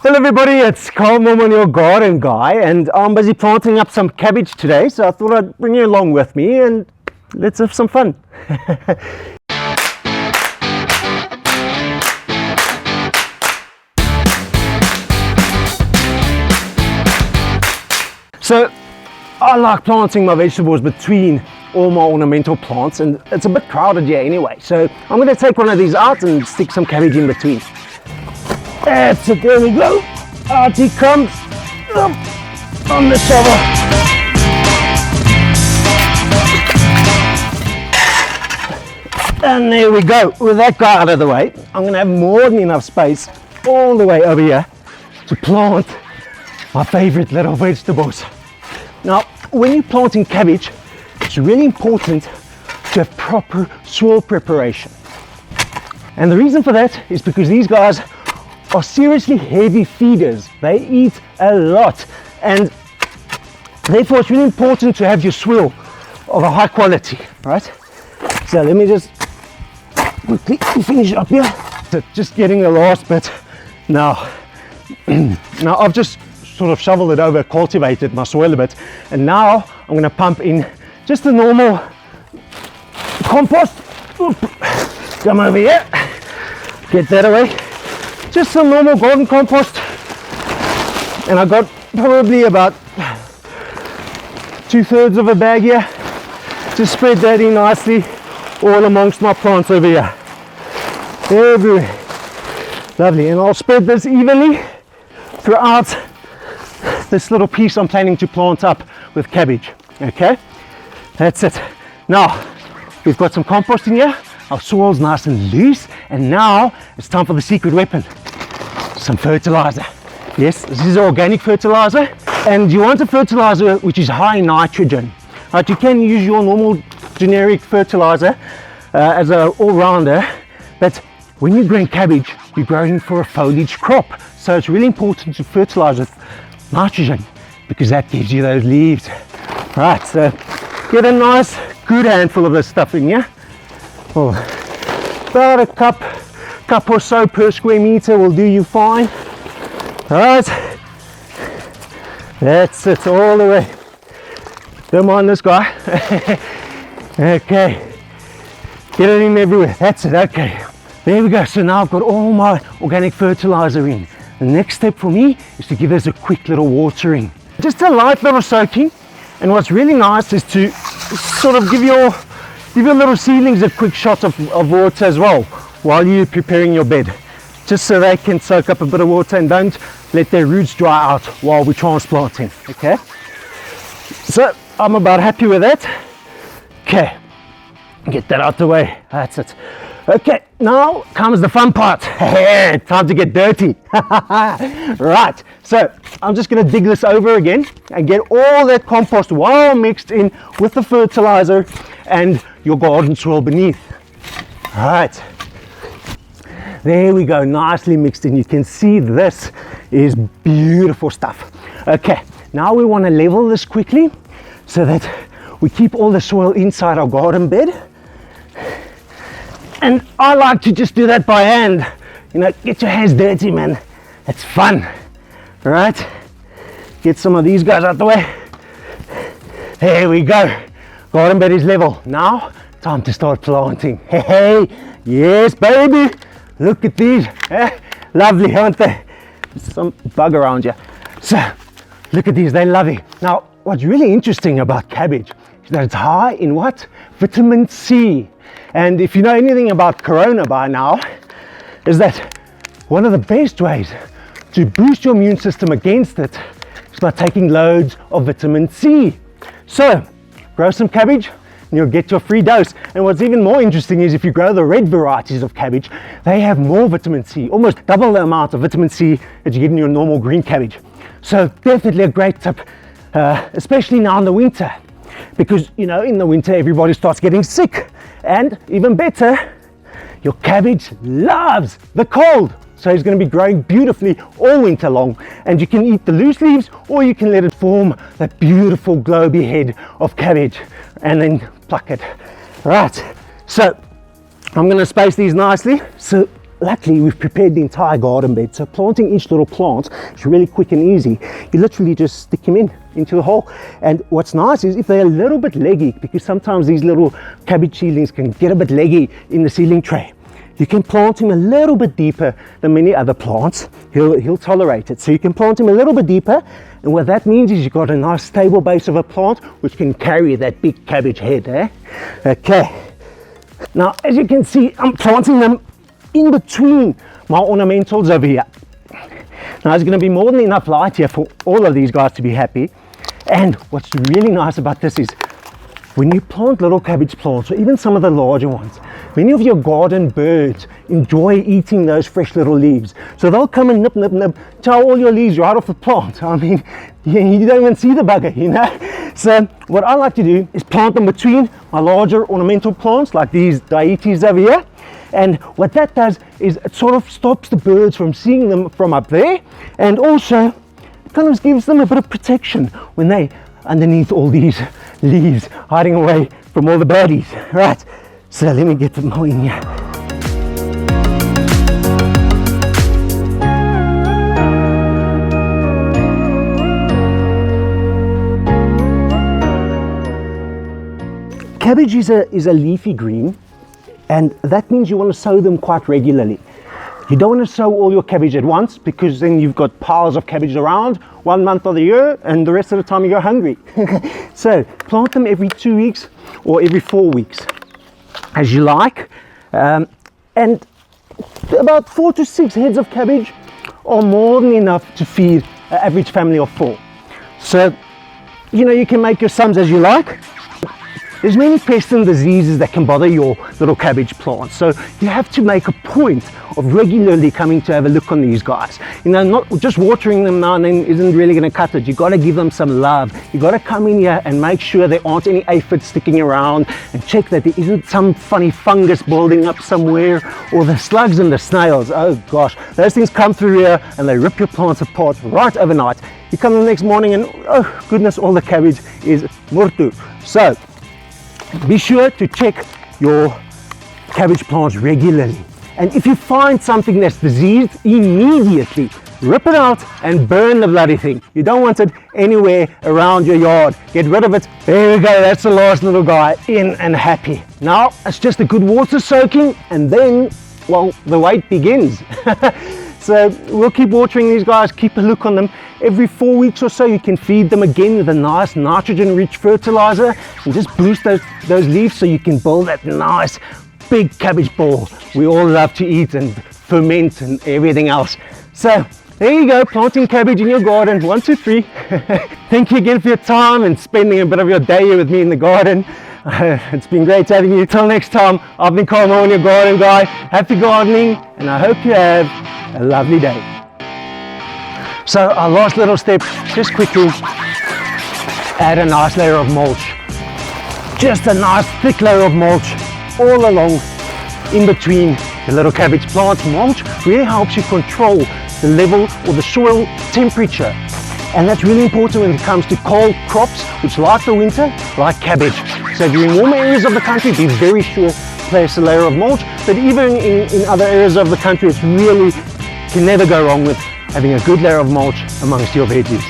Hello everybody, it's Carl Norman, your garden guy, and I'm busy planting up some cabbage today, so I thought I'd bring you along with me and let's have some fun. So I like planting my vegetables between all my ornamental plants, and it's a bit crowded here anyway, so I'm going to take one of these out and stick some cabbage in between. That's it, there we go. Out he comes, up on the shovel. And there we go. With that guy out of the way, I'm going to have more than enough space all the way over here to plant my favorite little vegetables. Now, when you're planting cabbage, it's really important to have proper soil preparation. And the reason for that is because these guys are seriously heavy feeders. They eat a lot, and therefore it's really important to have your soil of a high quality, right? So let me just quickly finish up here. So just getting the last bit now. Now I've just sort of shoveled it over, cultivated my soil a bit, and now I'm going to pump in just the normal compost. Oop. Come over here, get that away. Just some normal garden compost, and I got probably about 2/3 of a bag here. Just spread that in nicely all amongst my plants over here, everywhere. Lovely. And I'll spread this evenly throughout this little piece I'm planning to plant up with cabbage. Okay, that's it. Now we've got some compost in here, our soil's nice and loose, and now it's time for the secret weapon. Some fertilizer. Yes, this is organic fertilizer, and you want a fertilizer which is high in nitrogen. Right, you can use your normal generic fertilizer as an all-rounder, but when you're growing cabbage, you're growing for a foliage crop, so it's really important to fertilize with nitrogen because that gives you those leaves. Right, so get a nice good handful of this stuff in here. Oh, about a cup or so per square meter will do you fine. All right, that's it all the way. Don't mind this guy. Okay, get it in everywhere. That's it. Okay, there we go. So now I've got all my organic fertilizer in. The next step for me is to give this a quick little watering, just a light little soaking. And what's really nice is to sort of give your little seedlings a quick shot of water as well while you're preparing your bed, just so they can soak up a bit of water and don't let their roots dry out while we're transplanting. Okay, so I'm about happy with that. Okay, get that out the way. That's it. Okay, now comes the fun part. Time to get dirty. Right, so I'm just going to dig this over again and get all that compost well mixed in with the fertilizer and your garden soil beneath. All right, there we go, nicely mixed in. You can see this is beautiful stuff. Okay, now we want to level this quickly so that we keep all the soil inside our garden bed. And I like to just do that by hand. You know, get your hands dirty, man. It's fun. All right, get some of these guys out the way. There we go. Garden bed is level. Now, time to start planting. Hey, yes, baby. Look at these. Lovely, aren't they? There's some bug around here. So, look at these. They're lovely. Now, what's really interesting about cabbage is that it's high in what? Vitamin C. And if you know anything about Corona by now, is that one of the best ways to boost your immune system against it is by taking loads of vitamin C. So, grow some cabbage and you'll get your free dose. And what's even more interesting is if you grow the red varieties of cabbage, they have more vitamin C, almost double the amount of vitamin C that you get in your normal green cabbage. So definitely a great tip, especially now in the winter, because you know in the winter everybody starts getting sick, and even better, your cabbage loves the cold. So it's going to be growing beautifully all winter long, and you can eat the loose leaves or you can let it form that beautiful globy head of cabbage and then pluck it. Right, so I'm going to space these nicely so luckily we've prepared the entire garden bed, so planting each little plant is really quick and easy. You literally just stick them into the hole. And what's nice is if they're a little bit leggy, because sometimes these little cabbage seedlings can get a bit leggy in the seedling tray, you can plant him a little bit deeper than many other plants. He'll tolerate it. So you can plant him a little bit deeper, and what that means is you've got a nice stable base of a plant which can carry that big cabbage head, eh? Okay. Now, as you can see, I'm planting them in between my ornamentals over here. Now, there's going to be more than enough light here for all of these guys to be happy. And what's really nice about this is when you plant little cabbage plants, or even some of the larger ones, many of your garden birds enjoy eating those fresh little leaves. So they'll come and nip, nip, nip, chow all your leaves right off the plant. I mean, you don't even see the bugger, you know? So what I like to do is plant them between my larger ornamental plants, like these dietes over here. And what that does is it sort of stops the birds from seeing them from up there, and also it kind of gives them a bit of protection when they underneath all these leaves hiding away from all the baddies, right? So let me get them all in here. Cabbage is a leafy green, and that means you want to sow them quite regularly. You don't want to sow all your cabbage at once, because then you've got piles of cabbage around 1 month of the year, and the rest of the time you go hungry. So plant them every 2 weeks or every 4 weeks, as you like. And about 4 to 6 heads of cabbage are more than enough to feed an average family of 4. So, you know, you can make your sums as you like. There's many pests and diseases that can bother your little cabbage plants, so you have to make a point of regularly coming to have a look on these guys. You know, not just watering them now and then isn't really going to cut it. You've got to give them some love. You've got to come in here and make sure there aren't any aphids sticking around, and check that there isn't some funny fungus building up somewhere, or the slugs and the snails. Oh gosh, those things come through here and they rip your plants apart right overnight. You come the next morning and oh goodness, all the cabbage is murtu. So be sure to check your cabbage plants regularly. And if you find something that's diseased, immediately rip it out and burn the bloody thing. You don't want it anywhere around your yard. Get rid of it. There we go, that's the last little guy in and happy. Now it's just a good water soaking, and then, well, the wait begins. So we'll keep watering these guys, keep a look on them. Every 4 weeks or so you can feed them again with a nice nitrogen-rich fertilizer, and just boost those leaves so you can build that nice big cabbage ball we all love to eat and ferment and everything else. So there you go, planting cabbage in your garden. 1, 2, 3. Thank you again for your time and spending a bit of your day here with me in the garden. It's been great having you. Till next time, I've been Carl Moen, your garden guy. Happy gardening, and I hope you have a lovely day. So our last little step, just quickly add a nice layer of mulch. Just a nice thick layer of mulch all along in between the little cabbage plants. Mulch really helps you control the level or the soil temperature, and that's really important when it comes to cold crops which like the winter, like cabbage. So if you're in warmer areas of the country, be very sure to place a layer of mulch, but even in other areas of the country, it's really, can never go wrong with having a good layer of mulch amongst your veggies.